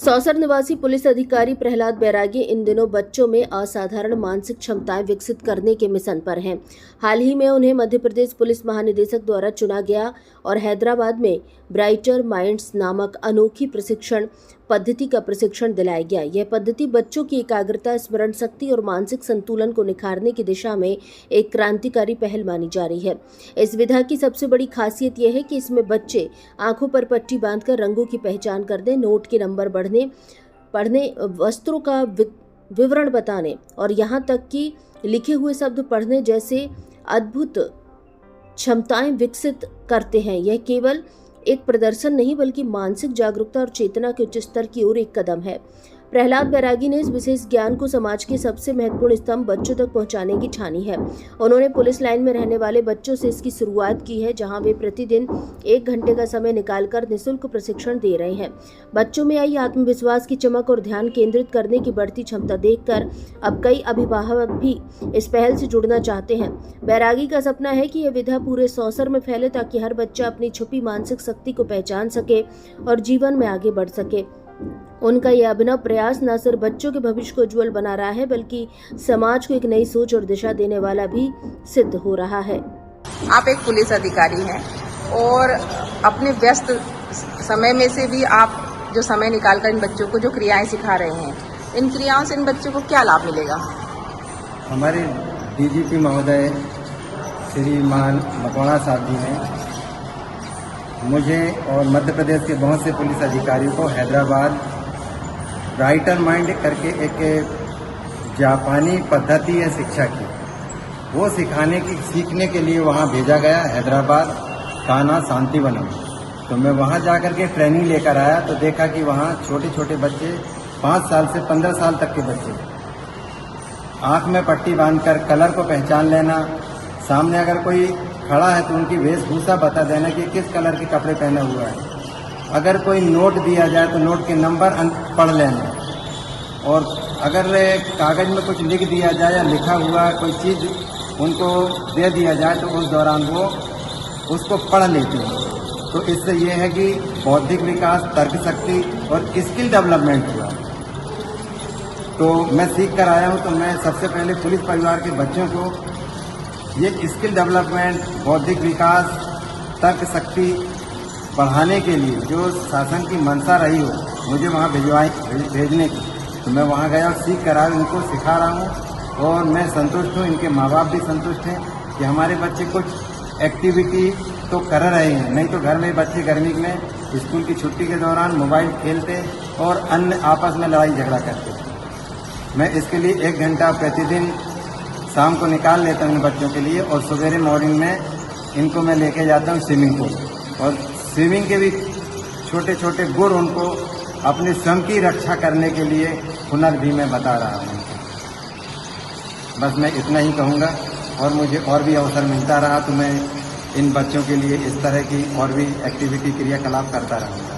सौसर निवासी पुलिस अधिकारी प्रहलाद बैरागी इन दिनों बच्चों में असाधारण मानसिक क्षमताएं विकसित करने के मिशन पर हैं। हाल ही में उन्हें मध्य प्रदेश पुलिस महानिदेशक द्वारा चुना गया और हैदराबाद में ब्राइटर माइंड्स नामक अनोखी प्रशिक्षण पद्धति का प्रशिक्षण दिलाया गया। यह पद्धति बच्चों की एकाग्रता, स्मरण शक्ति और मानसिक संतुलन को निखारने की दिशा में एक क्रांतिकारी पहल मानी जा रही है। इस विधा की सबसे बड़ी खासियत यह है कि इसमें बच्चे आंखों पर पट्टी बांधकर रंगों की पहचान करने, नोट के नंबर पढ़ने, वस्त्रों का विवरण बताने और यहाँ तक कि लिखे हुए शब्द पढ़ने जैसे अद्भुत क्षमताएं विकसित करते हैं। यह केवल एक प्रदर्शन नहीं बल्कि मानसिक जागरूकता और चेतना के उच्च स्तर की ओर एक कदम है। प्रहलाद बैरागी ने इस विशेष ज्ञान को समाज के सबसे महत्वपूर्ण स्तंभ बच्चों तक पहुंचाने की ठानी है। उन्होंने पुलिस लाइन में रहने वाले बच्चों से इसकी शुरुआत की है, जहां वे प्रतिदिन 1 घंटे का समय निकालकर निःशुल्क प्रशिक्षण दे रहे हैं। बच्चों में आई आत्मविश्वास की चमक और ध्यान केंद्रित करने की बढ़ती क्षमता देखकर अब कई अभिभावक भी इस पहल से जुड़ना चाहते हैं। बैरागी का सपना है कि यह विधा पूरे सौसर में फैले ताकि हर बच्चा अपनी छुपी मानसिक शक्ति को पहचान सके और जीवन में आगे बढ़ सके। उनका यह अभिनव प्रयास न सिर्फ बच्चों के भविष्य को उज्जवल बना रहा है बल्कि समाज को एक नई सोच और दिशा देने वाला भी सिद्ध हो रहा है। आप एक पुलिस अधिकारी हैं और अपने व्यस्त समय में से भी आप जो समय निकालकर इन बच्चों को जो क्रियाएं सिखा रहे हैं, इन क्रियाओं से इन बच्चों को क्या लाभ मिलेगा? हमारे डीजीपी महोदय श्रीमान मकवाना साहब जी ने मुझे और मध्य प्रदेश के बहुत से पुलिस अधिकारियों को हैदराबाद ब्राइटर माइंड करके एक जापानी पद्धति है शिक्षा की, वो सीखने के लिए वहाँ भेजा गया हैदराबाद कान्हा शांतिवनम। तो मैं वहाँ जाकर के ट्रेनिंग लेकर आया तो देखा कि वहाँ छोटे छोटे बच्चे 5 साल से 15 साल तक के बच्चे आँख में पट्टी बांधकर कलर को पहचान लेना, सामने अगर कोई खड़ा है तो उनकी वेशभूषा बता देना कि किस कलर के कपड़े पहने हुआ है, अगर कोई नोट दिया जाए तो नोट के नंबर पढ़ लेना, और अगर कागज में कुछ लिख दिया जाए या लिखा हुआ कोई चीज़ उनको दे दिया जाए तो उस दौरान वो उसको पढ़ लेते हैं। तो इससे ये है कि बौद्धिक विकास, तर्क शक्ति और स्किल डेवलपमेंट हुआ। तो मैं सीख कर आया हूँ, तो मैं सबसे पहले पुलिस परिवार के बच्चों को ये स्किल डेवलपमेंट, बौद्धिक विकास, तर्क शक्ति बढ़ाने के लिए जो शासन की मंशा रही हो मुझे वहाँ भेजने की, तो मैं वहाँ गया और सीख कर आया, उनको सिखा रहा हूँ और मैं संतुष्ट हूँ। इनके माँ बाप भी संतुष्ट हैं कि हमारे बच्चे कुछ एक्टिविटी तो कर रहे हैं, नहीं तो घर में बच्चे गर्मी में स्कूल की छुट्टी के दौरान मोबाइल खेलते और अन्य आपस में लड़ाई झगड़ा करते। मैं इसके लिए 1 घंटा प्रतिदिन शाम को निकाल लेता हूँ बच्चों के लिए, और सवेरे मॉर्निंग में इनको मैं लेके जाता हूँ स्विमिंग पूल, और स्विमिंग के भी छोटे छोटे गुण उनको अपने स्वयं की रक्षा करने के लिए हुनर भी मैं बता रहा हूँ। बस मैं इतना ही कहूँगा, और मुझे और भी अवसर मिलता रहा तो मैं इन बच्चों के लिए इस तरह की और भी एक्टिविटी क्रियाकलाप करता रहूँगा।